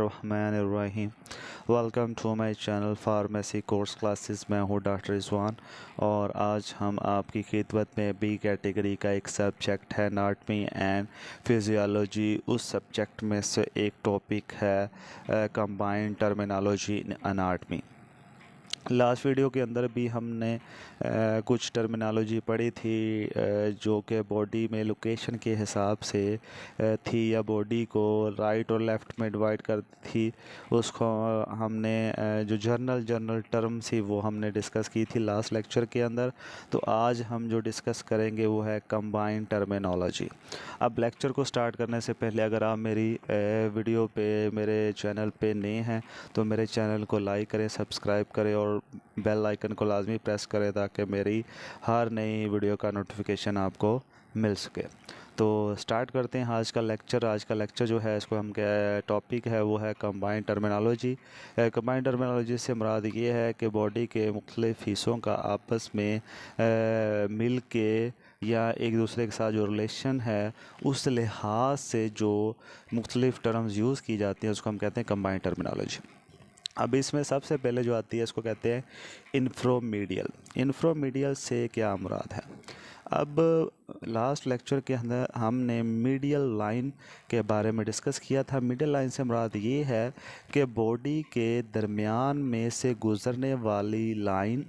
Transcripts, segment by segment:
बिस्मिल्लाहिर्रहमानिर्रहीम। Welcome to my channel pharmacy course classes. मैं हूँ डॉक्टर रिजवान और आज हम आपकी खिदमत में बी कैटेगरी का एक सब्जेक्ट है एनाटमी एंड फिजियोलॉजी। उस सब्जेक्ट में से एक टॉपिक है combined terminology in anatomy. Last video के अंदर भी हमने कुछ टर्मिनोलॉजी पढ़ी थी जो कि बॉडी में लोकेशन के हिसाब से थी या बॉडी को राइट और लेफ़्ट में डिवाइड करती थी। उसको हमने जो जनरल टर्म थी वो हमने डिस्कस की थी लास्ट लेक्चर के अंदर। तो आज हम जो डिस्कस करेंगे वो है कंबाइंड टर्मिनोलॉजी। अब लेक्चर को स्टार्ट करने से पहले अगर आप मेरी वीडियो पे मेरे चैनल पे नए हैं तो मेरे चैनल को लाइक करें, सब्सक्राइब करें और बेल आइकन को लाजमी प्रेस करें ताकि मेरी हर नई वीडियो का नोटिफिकेशन आपको मिल सके। तो स्टार्ट करते हैं आज का लेक्चर। आज का लेक्चर जो है इसको हम क्या टॉपिक है वो है कंबाइंड टर्मिनोलॉजी। कंबाइंड टर्मिनोलॉजी से मुराद ये है कि बॉडी के मुख्तलिफ हिस्सों का आपस में मिल के या एक दूसरे के साथ जो रिलेशन है उस लिहाज से जो मुख्तलिफ टर्म्स यूज़ की जाती हैं उसको हम कहते हैं कंबाइंड टर्मिनोलॉजी। अब इसमें सबसे पहले जो आती है इसको कहते हैं इंफ्रोमीडियल। इंफ्रोमीडियल से क्या मुराद है? अब लास्ट लेक्चर के अंदर हमने मीडियल लाइन के बारे में डिस्कस किया था। मीडियल लाइन से मुराद ये है कि बॉडी के दरमियान में से गुज़रने वाली लाइन,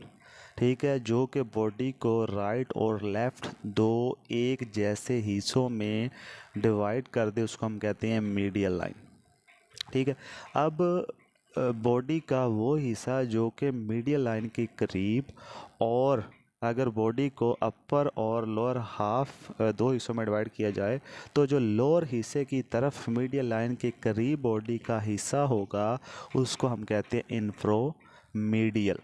ठीक है, जो कि बॉडी को राइट और लेफ़्ट दो एक जैसे हिस्सों में डिवाइड कर दे, उसको हम कहते हैं मीडियल लाइन। ठीक है, अब बॉडी का वो हिस्सा जो कि मीडियल लाइन के करीब, और अगर बॉडी को अपर और लोअर हाफ दो हिस्सों में डिवाइड किया जाए तो जो लोअर हिस्से की तरफ मीडियल लाइन के करीब बॉडी का हिस्सा होगा उसको हम कहते हैं इंफ्रोमीडियल।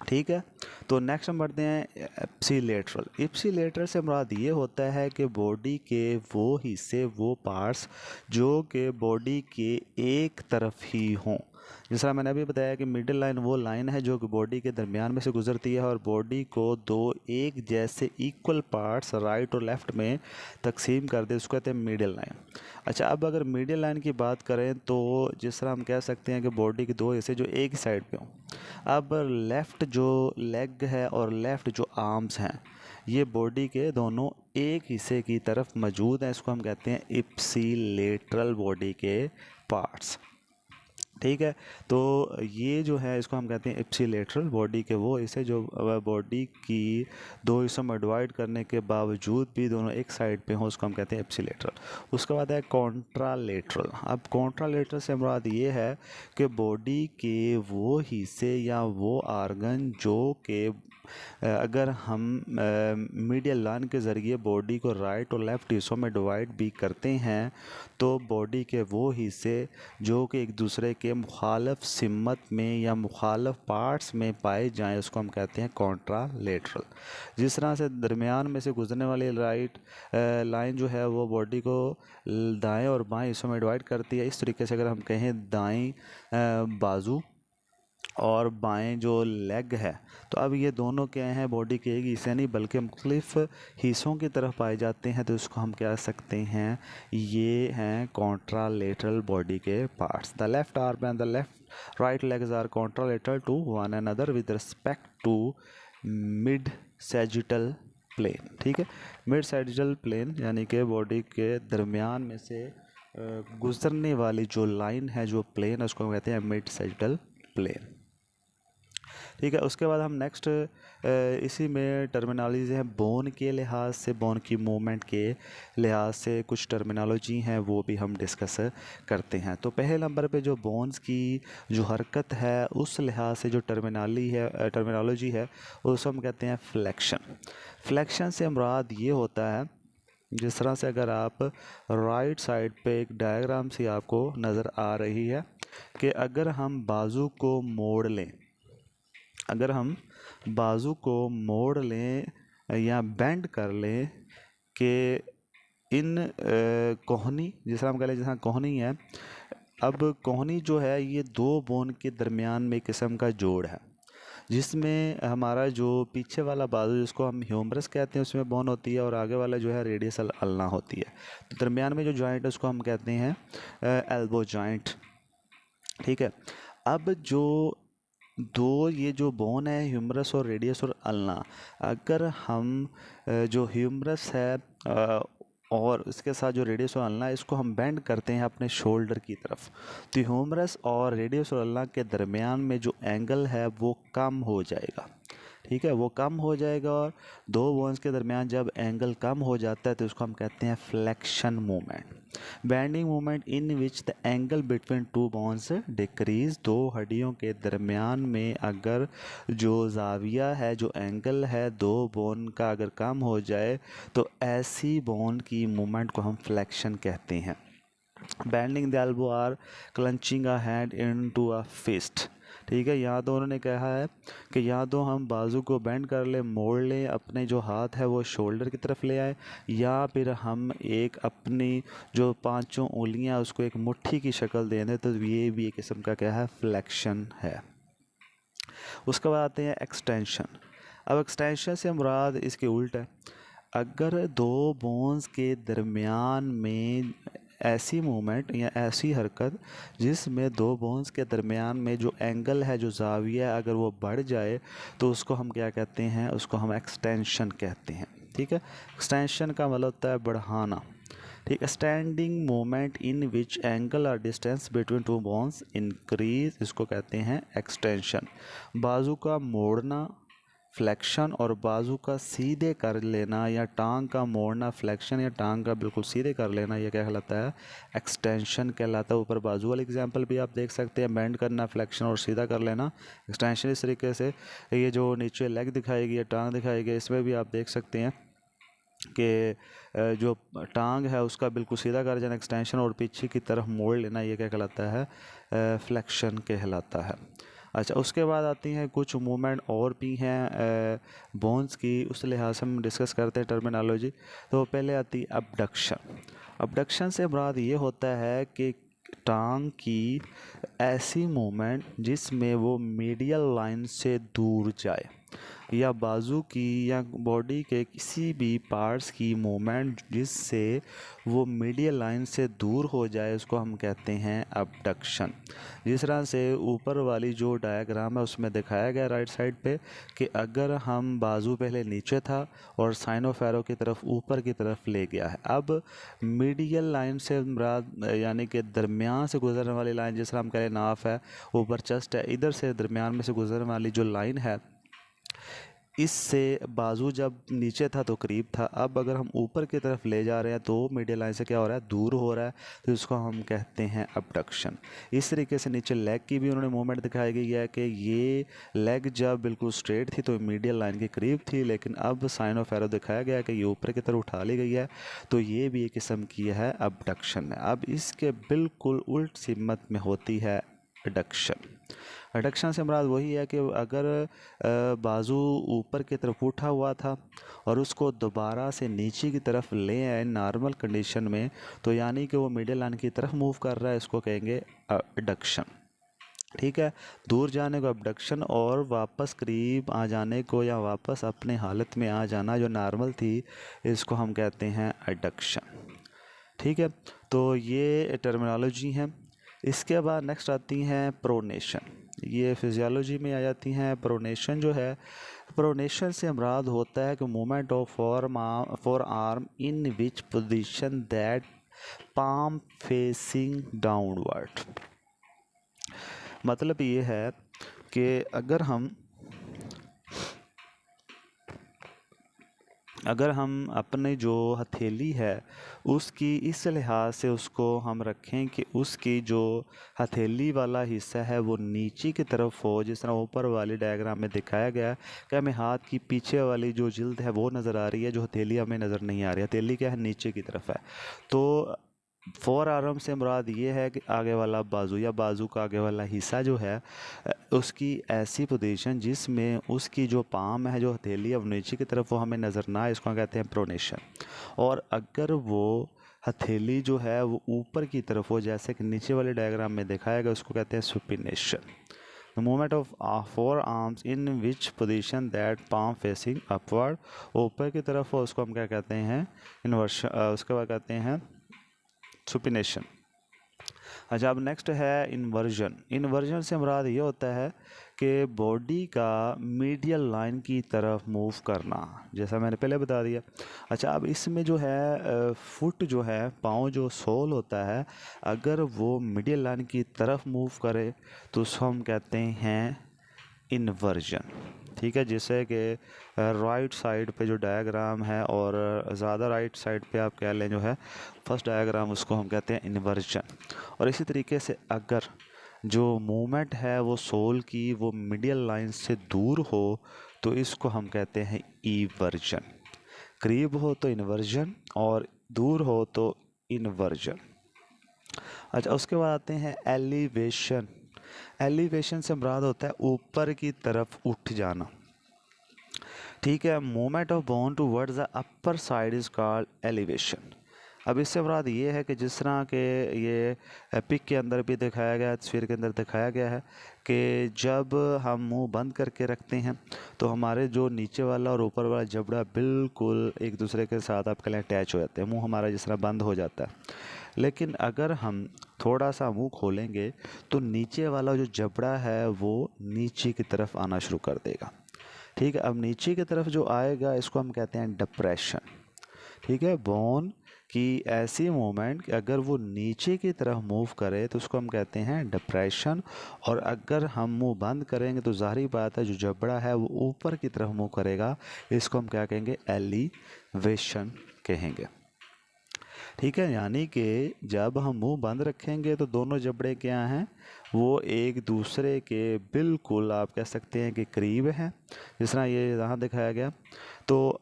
ठीक है, तो नेक्स्ट हम बढ़ते हैं एप्सिलेटरल। एप्सिलेटरल से मुराद ये होता है कि बॉडी के वो हिस्से, वो पार्ट्स जो कि बॉडी के एक तरफ ही हों। जिस तरह मैंने अभी बताया कि मिडिल लाइन वो लाइन है जो कि बॉडी के दरमियान में से गुजरती है और बॉडी को दो एक जैसे इक्वल पार्ट्स राइट और लेफ़्ट में तकसीम कर दे, उसको कहते हैं मिडिल लाइन। अच्छा, अब अगर मिडिल लाइन की बात करें तो जिस तरह हम कह सकते हैं कि बॉडी के दो हिस्से जो एक ही साइड पे हों। अब लेफ़्ट जो लेग है और लेफ़्ट जो आर्म्स हैं ये बॉडी के दोनों एक हिस्से की तरफ मौजूद हैं, इसको हम कहते हैं इप्सिलेटरल बॉडी के पार्ट्स। ठीक है, तो ये जो है इसको हम कहते हैं इप्सिलेटरल बॉडी के वो हिस्से जो बॉडी की दो हिस्सों में डिवाइड करने के बावजूद भी दोनों एक साइड पे हों, उसको हम कहते हैं इप्सिलेटरल। उसके बाद है कॉन्ट्रालेटरल। अब कॉन्ट्रालेटरल से मुराद ये है कि बॉडी के वो हिस्से या वो आर्गन जो कि अगर हम मीडियल लाइन के ज़रिए बॉडी को राइट और लेफ़्ट हिस्सों में डिवाइड भी करते हैं तो बॉडी के वो हिस्से जो कि एक दूसरे के मुखालफ सिमत में या मुखालफ पार्ट्स में पाए जाएं उसको हम कहते हैं कॉन्ट्रालेटरल। जिस तरह से दरमियान में से गुजरने वाली राइट लाइन जो है वो बॉडी को दाएं और बाएं हिस्सों में डिवाइड करती है, इस तरीके से अगर हम कहें दाएं बाजू और बाएं जो लेग है तो अब ये दोनों क्या हैं, बॉडी के एक हिस्से नहीं बल्कि मुख्तलिफ हिस्सों की तरफ पाए जाते हैं, तो इसको हम कह सकते हैं ये हैं कॉन्ट्रालेटरल बॉडी के parts. The left arm and the left right legs are contralateral to one another with respect to mid sagittal plane. ठीक है, मिड सैजिटल प्लेन यानी कि बॉडी के दरमियान में से गुजरने वाली जो लाइन है, जो प्लेन है, उसको हम कहते हैं मिड सैजिटल प्लेन। ठीक है, उसके बाद हम नेक्स्ट इसी में टर्मिनोलॉजी है बोन के लिहाज से, बोन की मूवमेंट के लिहाज से कुछ टर्मिनोलॉजी हैं वो भी हम डिस्कस करते हैं। तो पहले नंबर पे जो बोन्स की जो हरकत है उस लिहाज से जो टर्मिनोलॉजी है उसको हम कहते हैं फ्लेक्शन। फ्लेक्शन से मुराद ये होता है, जिस तरह से अगर आप राइट साइड पे एक डायग्राम सी आपको नज़र आ रही है कि अगर हम बाजू को मोड़ लें, अगर हम बाजू को मोड़ लें या बेंड कर लें कि इन कोहनी, जिस तरह हम कह लें जैसा कोहनी है, अब कोहनी जो है ये दो बोन के दरमियान में एक किस्म का जोड़ है जिसमें हमारा जो पीछे वाला बाजू जिसको हम ह्यूमरस कहते हैं उसमें बोन होती है और आगे वाला जो है रेडियस अल्ना होती है। तो दरमियान में जो जॉइंट है उसको हम कहते हैं एल्बो जॉइंट। ठीक है। अब जो दो ये जो बोन है ह्यूमरस और रेडियस और अल्ना, अगर हम जो ह्यूमरस है और इसके साथ जो रेडियस और अल्ना है इसको हम बेंड करते हैं अपने शोल्डर की तरफ, तो ह्यूमरस और रेडियस और अल्ना के दरमियान में जो एंगल है वो कम हो जाएगा। ठीक है, वो कम हो जाएगा और दो बोन्स के दरमियान जब एंगल कम हो जाता है तो उसको हम कहते हैं flexion movement. Bending movement in which the angle between two bones decrease, दो हड्डियों के दरमियान में अगर जो जाविया है, जो एंगल है दो बोन का अगर कम हो जाए तो ऐसी बोन की मूवमेंट को हम फ्लेक्शन कहते हैं। Bending the elbow or clenching a hand into a fist. ठीक है, यहाँ तो उन्होंने कहा है कि या तो हम बाजू को बेंड कर लें, मोड़ लें, अपने जो हाथ है वो शोल्डर की तरफ ले आए, या फिर हम एक अपनी जो पांचों उंगलियां उसको एक मुट्ठी की शक्ल दे दें, तो ये भी एक किस्म का क्या है, फ्लेक्शन है। उसके बाद आते हैं एक्सटेंशन। अब एक्सटेंशन से मुराद इसके उल्ट है। अगर दो बोन्स के दरमियान में ऐसी मूवमेंट या ऐसी हरकत जिसमें दो बोन्स के दरमियान में जो एंगल है, जो जाविया है, अगर वो बढ़ जाए तो उसको हम क्या कहते हैं, उसको हम एक्सटेंशन कहते हैं। ठीक है, एक्सटेंशन का मतलब होता है बढ़ाना। ठीक है, standing movement in which angle और distance between two bones increase, इसको कहते हैं एक्सटेंशन। बाजू का मोड़ना फ्लेक्शन, और बाजू का सीधे कर लेना या टांग का मोड़ना फ्लेक्शन, या टांग का बिल्कुल सीधे कर लेना, यह क्या कहलाता है, एक्सटेंशन कहलाता है। ऊपर बाजू वाला एग्जांपल भी आप देख सकते हैं, बेंड करना, फ्लेक्शन और सीधा कर लेना, एक्सटेंशन। इस तरीके से ये जो नीचे लेग दिखाई गई है, टांग दिखाई गई है, इसमें भी आप देख सकते हैं कि जो टांग है उसका बिल्कुल सीधा कर जाना एक्सटेंशन, और पीछे की तरफ मोड़ लेना, ये क्या कहलाता है, फ्लेक्शन कहलाता है। अच्छा, उसके बाद आती हैं कुछ मूवमेंट और भी हैं बोन्स की, उस लिहाज से हम डिस्कस करते हैं टर्मिनोलॉजी। तो पहले आती है अबडक्शन। अबडक्शन से मुराद ये होता है कि टांग की ऐसी मूवमेंट जिसमें वो मीडियल लाइन से दूर जाए, या बाजू की या बॉडी के किसी भी पार्ट्स की मूवमेंट जिससे वो मीडियल लाइन से दूर हो जाए, उसको हम कहते हैं अबडक्शन। जिस तरह से ऊपर वाली जो डायग्राम है उसमें दिखाया गया राइट साइड पे कि अगर हम बाजू पहले नीचे था और साइन ऑफ एरो की तरफ ऊपर की तरफ ले गया है, अब मीडियल लाइन से मुराद यानी कि दरमियान से गुजरने वाली लाइन, जिस तरह हम कह रहे नाफ है, ऊपर चेस्ट है, इधर से दरमियान में से गुजरने वाली जो लाइन है, इससे बाजू जब नीचे था तो करीब था, अब अगर हम ऊपर की तरफ ले जा रहे हैं तो मीडियल लाइन से क्या हो रहा है, दूर हो रहा है, तो इसको हम कहते हैं अबडक्शन। इस तरीके से नीचे लेग की भी उन्होंने मूवमेंट दिखाई गई है कि ये लेग जब बिल्कुल स्ट्रेट थी तो मीडियल लाइन के करीब थी, लेकिन अब साइन ऑफ एरो दिखाया गया है कि ये ऊपर की तरफ उठा ली गई है, तो ये भी एक किस्म की है अबडक्शन है। अब इसके बिल्कुल उल्ट सिमत में होती है एडक्शन। एडक्शन से मुराद वही है कि अगर बाजू ऊपर की तरफ उठा हुआ था और उसको दोबारा से नीचे की तरफ ले आए नॉर्मल कंडीशन में, तो यानी कि वो मिडिल लाइन की तरफ मूव कर रहा है, इसको कहेंगे एडक्शन। ठीक है, दूर जाने को अबडक्शन, और वापस करीब आ जाने को या वापस अपने हालत में आ जाना जो नॉर्मल थी, इसको हम कहते हैं एडक्शन। ठीक है, तो ये टर्मिनोलॉजी है। इसके बाद नेक्स्ट आती हैं प्रोनेशन, ये फिजियोलॉजी में आ जाती हैं। प्रोनेशन जो है, प्रोनेशन से मुराद होता है कि movement of for arm in which position that palm facing downward. मतलब ये है कि अगर हम अपने जो हथेली है उसकी इस लिहाज से उसको हम रखें कि उसकी जो हथेली वाला हिस्सा है वो नीचे की तरफ हो, जिस तरह ऊपर वाली डायग्राम में दिखाया गया है कि हमें हाथ की पीछे वाली जो जिल्द है वो नज़र आ रही है, जो हथेली हमें नज़र नहीं आ रही। हथेली क्या है, नीचे की तरफ है। तो फोर आर्म से मुराद ये है कि आगे वाला बाजू या बाजू का आगे वाला हिस्सा जो है उसकी ऐसी पोजीशन जिसमें उसकी जो पाम है, जो हथेली है, वो नीचे की तरफ वो हमें नज़र ना आए, इसको कहते हैं प्रोनेशन। और अगर वो हथेली जो है वो ऊपर की तरफ हो, जैसे कि नीचे वाले डायग्राम में दिखाया गया, उसको कहते हैं supination. The movement of four arms in which position that palm facing upward, ऊपर की तरफ हो, उसको हम क्या कहते हैं, इन्वर्शन। उसके बाद कहते हैं सुपिनेशन। अच्छा, अब नेक्स्ट है इन्वर्जन। इन्वर्जन से मुराद ये होता है कि बॉडी का मीडियल लाइन की तरफ मूव करना, जैसा मैंने पहले बता दिया। अच्छा, अब इसमें जो है फुट जो है, पाँव जो सोल होता है, अगर वो मीडियल लाइन की तरफ मूव करे तो उसको हम कहते हैं इन्वर्जन। ठीक है, जैसे कि राइट साइड पे जो डायग्राम है और ज़्यादा राइट साइड पे आप कह लें जो है फर्स्ट डायग्राम, उसको हम कहते हैं इन्वर्जन। और इसी तरीके से अगर जो मूवमेंट है वो सोल की वो मीडियल लाइन से दूर हो तो इसको हम कहते हैं ईवर्जन। करीब हो तो इन्वर्जन और दूर हो तो इन्वर्जन। अच्छा, उसके बाद आते हैं एलिवेशन। एलिवेशन से मुराद होता है ऊपर की तरफ उठ जाना। ठीक है, movement of bone towards the upper side is called elevation. अब इससे मुराद ये है कि जिस तरह के ये पिक के अंदर भी दिखाया गया है, तस्वीर के अंदर दिखाया गया है कि जब हम मुंह बंद करके रखते हैं तो हमारे जो नीचे वाला और ऊपर वाला जबड़ा बिल्कुल एक दूसरे के साथ आपके लिए अटैच हो जाते हैं, मुंह हमारा जिस तरह बंद हो जाता है। लेकिन अगर हम थोड़ा सा मुंह खोलेंगे तो नीचे वाला जो जबड़ा है वो नीचे की तरफ आना शुरू कर देगा। ठीक है, अब नीचे की तरफ जो आएगा इसको हम कहते हैं डिप्रेशन। ठीक है, बोन की ऐसी मूवमेंट कि अगर वो नीचे की तरफ मूव करे तो उसको हम कहते हैं डिप्रेशन। और अगर हम मुंह बंद करेंगे तो ज़ाहिर बात है जो जबड़ा है वो ऊपर की तरफ मूव करेगा, इसको हम क्या कहेंगे, एलिवेशन कहेंगे। ठीक है, यानी कि जब हम मुंह बंद रखेंगे तो दोनों जबड़े क्या हैं, वो एक दूसरे के बिल्कुल आप कह सकते हैं कि करीब हैं, जिस तरह ये यहाँ दिखाया गया। तो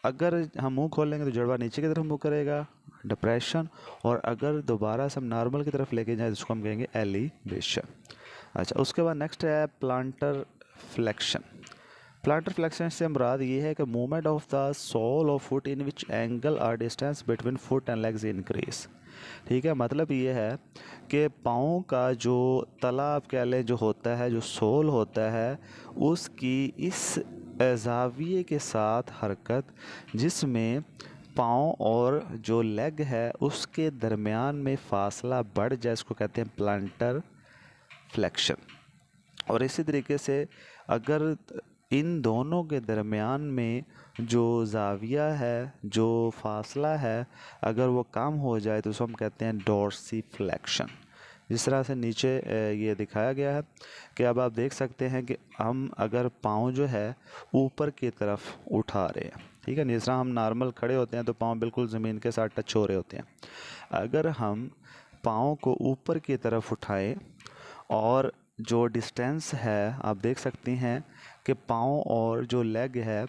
अगर हम मुंह खोलेंगे तो जबड़ा नीचे की तरफ मुंह करेगा, डिप्रेशन। और अगर दोबारा से हम नॉर्मल की तरफ लेके जाए तो उसको हम कहेंगे एलिवेशन। अच्छा, उसके बाद नेक्स्ट है प्लांटर फ्लेक्शन। प्लांटर फ्लेक्शन से मुराद ये है कि movement of the sole of foot in which angle और distance between foot and legs increase. ठीक है, मतलब ये है कि पाँव का जो तला आप कह लें जो होता है, जो सोल होता है, उसकी इस ज़ाविये के साथ हरकत जिसमें पाँव और जो लेग है उसके दरमियान में फ़ासला बढ़ जाए, इसको कहते हैं प्लांटर फ्लेक्शन। और इसी तरीके से अगर इन दोनों के दरमियान में जो ज़ाविया है, जो फ़ासला है, अगर वो कम हो जाए तो उसको हम कहते हैं डोर्सिफ्लेक्शन। जिस तरह से नीचे ये दिखाया गया है कि अब आप देख सकते हैं कि हम अगर पाँव जो है ऊपर की तरफ उठा रहे हैं, ठीक है, जिस तरह हम नॉर्मल खड़े होते हैं तो पाँव बिल्कुल ज़मीन के साथ टच हो रहे होते हैं। अगर हम पाँव को ऊपर की तरफ उठाएं और जो डिस्टेंस है आप देख सकते हैं कि पाँव और जो लेग है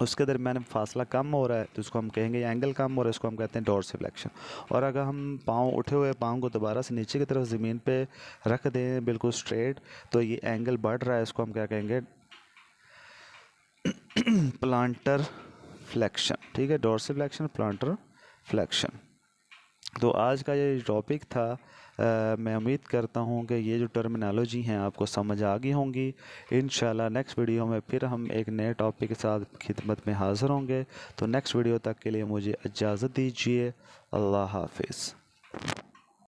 उसके दरमियान फासला कम हो रहा है तो उसको हम कहेंगे, एंगल कम हो रहा है, इसको हम कहते हैं डोर्सिफ्लेक्शन। और अगर हम पाँव उठे हुए पाँव को दोबारा से नीचे की तरफ ज़मीन पे रख दें बिल्कुल स्ट्रेट तो ये एंगल बढ़ रहा है, इसको हम क्या कहेंगे, प्लांटर फ्लेक्शन। ठीक है, डोर्सिफ्लेक्शन, प्लांटर फ्लेक्शन। तो आज का ये टॉपिक था। मैं उम्मीद करता हूँ कि ये जो टर्मिनोलॉजी हैं आपको समझ आ गई होंगी। इंशाल्लाह नेक्स्ट वीडियो में फिर हम एक नए टॉपिक के साथ खिदमत में हाज़िर होंगे। तो नेक्स्ट वीडियो तक के लिए मुझे इजाज़त दीजिए। अल्लाह हाफिज़।